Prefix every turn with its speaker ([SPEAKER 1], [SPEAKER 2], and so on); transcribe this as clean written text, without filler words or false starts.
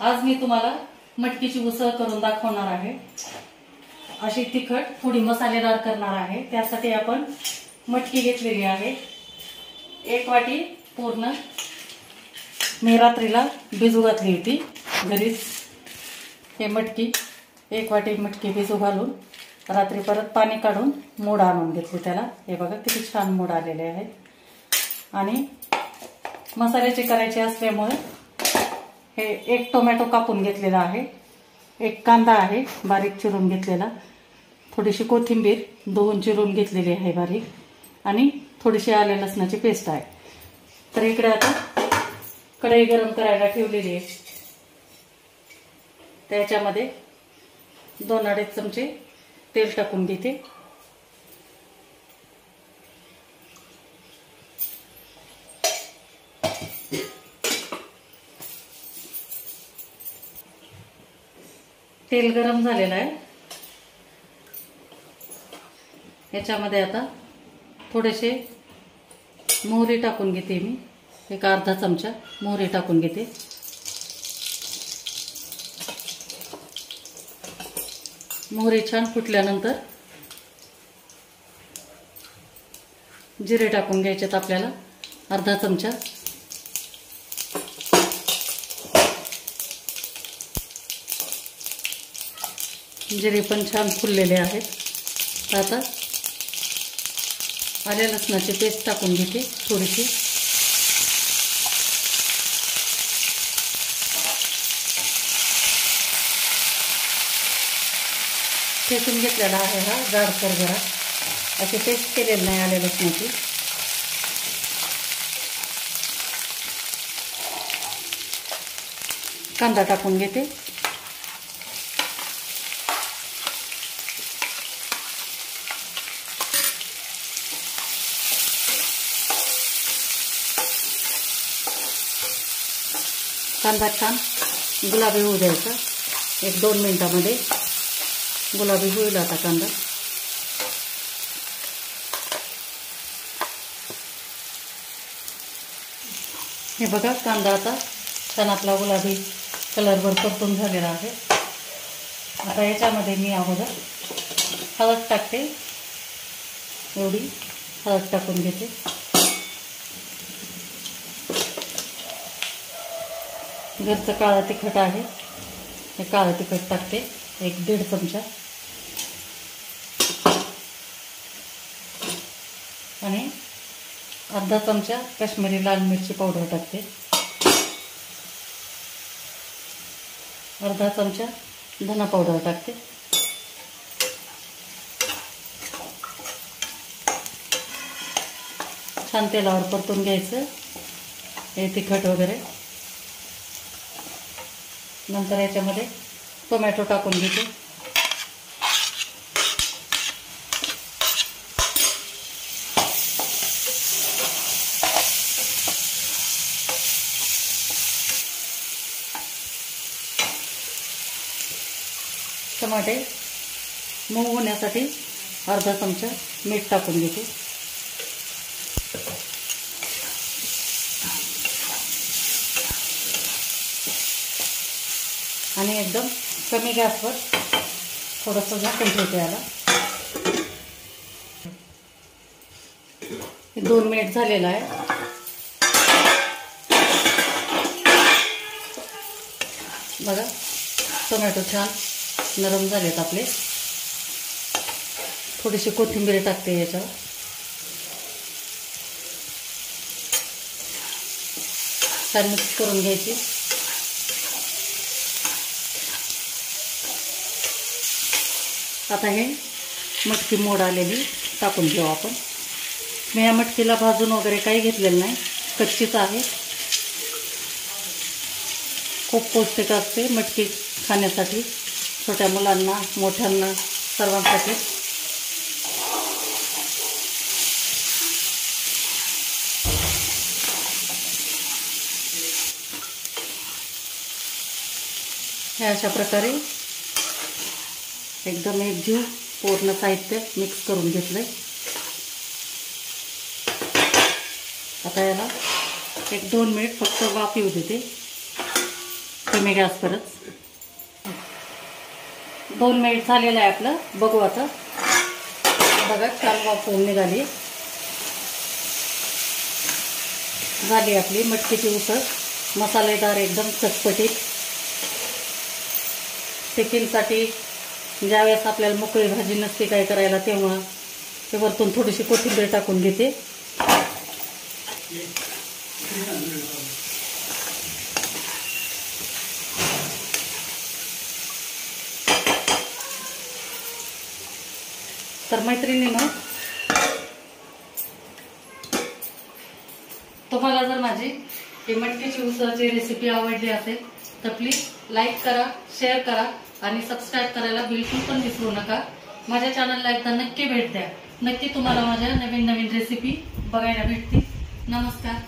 [SPEAKER 1] आज मी तुम्हाला मटकीची उसळ करून दाखवणार आहे। अशी तिखट थोडी मसालेदार करणार आहे। त्यासाठी आपण मटकी घेतलेली आहे। 1 वाटी पूर्ण मी रात्रीला भिजू घातली होती घरीच। हे मटकी 1 वाटी मटकी भिजू घालून रात्री परत पाणी काढून मोड आणून घेतले त्याला। हे बघा किती छान मोड आलेले आहेत। आणि मसाल्याचे करायचे असल्यामुळे हे 1 टोमॅटो कापून घेतलेला आहे, 1 कांदा आहे बारीक चिरून घेतलेला, थोडीशी कोथिंबीर धुवून चिरून घेतलेली आहे बारीक, आणि थोडीशी आले लसणाची पेस्ट आहे। तर इकडे आता कढई गरम करायला ठेवलेली आहे। त्याच्यामध्ये 2-2.5 चमचे तेल टाकून घेते। तेल गरम झालेलं आहे। याच्यामध्ये आता थोडेसे मोहरी टाकून घेते मी, 1 अर्धा चमचा मोहरी टाकून घेते। मोहरी छान फुटल्यानंतर जिरे टाकून घ्यायचेत आपल्याला, अर्धा चमचा। जिरे पण छान फुललेले आहेत। आता आले लसणाची पेस्ट टाकून घेते थोडीशी। ठेचून घेतलेला आहे हा जाडसर जरा, अशी पेस्ट केलेली नाही आले लसणाची। कांदा टाकून घेते। कांदा छान गुलाबी होऊ द्यायचा, 1-2 मिनिटांमध्ये गुलाबी होईल आता कांदा। हे बघा कांदा आता छान आपला गुलाबी कलरवर परतून झालेला आहे। आता याच्यामध्ये मी अगोदर हळद टाकते, एवढी हळद टाकून घेते। घरचं काळं तिखट आहे, हे काळं तिखट टाकते 1-1.5 चमचा, आणि अर्धा चमचा काश्मीरी लाल मिरची पावडर टाकते, अर्धा चमचा धना पावडर टाकते। छान तेलावर परतून घ्यायचं हे तिखट वगैरे। नंतर याच्यामध्ये टोमॅटो टाकून घेते। टमाटे मऊ होण्यासाठी अर्धा चमचा मीठ टाकून घेते। आणि एकदम कमी गॅसवर थोडंसं झाकून ठेवते याला। 2 मिनिट झालेला आहे। बघा टोमॅटो छान नरम झालेत आपले। थोडीशी कोथिंबीर टाकते याच्यावर। छान मिक्स करून घ्यायची। आता हे मटकी मोड आलेली टाकून घेऊ आपण। मी या मटकीला भाजून वगैरे काही घेतलेलं नाही, कच्चीच आहे। खूप पौष्टिक असते मटकी खाण्यासाठी, छोट्या मुलांना मोठ्यांना सर्वांसाठी। हे अशा प्रकारे एकदम एकजीव पूर्ण साहित्य मिक्स करून घेतलंय। आता याला 1-2 मिनिट फक्त वाफ येऊ देते। कमी गॅसवरच. 2 मिनिट झालेलं आहे आपलं. बघू आता. बघा छान वाफ होऊन निघाली. झाली आपली मटकीची उसळ, मसालेदार एकदम चटपटीत. टिफिनसाठी ज्यावेळेस आपल्याला मोकळी भाजी नसते काय करायला तेव्हा ते वरतून थोडीशी कोथिंबीर टाकून घेते. तर मैत्रिणींनो, तुम्हाला जर माझी ही मटकीची उसळची रेसिपी आवडली असेल तर प्लीज लाईक करा, शेअर करा आणि सबस्क्राईब करायला बिलकुल पण विसरू नका. माझ्या चॅनलला एकदा नक्की भेट द्या. नक्की तुम्हाला माझ्या नवीन नवीन रेसिपी बघायला भेटतील. नमस्कार.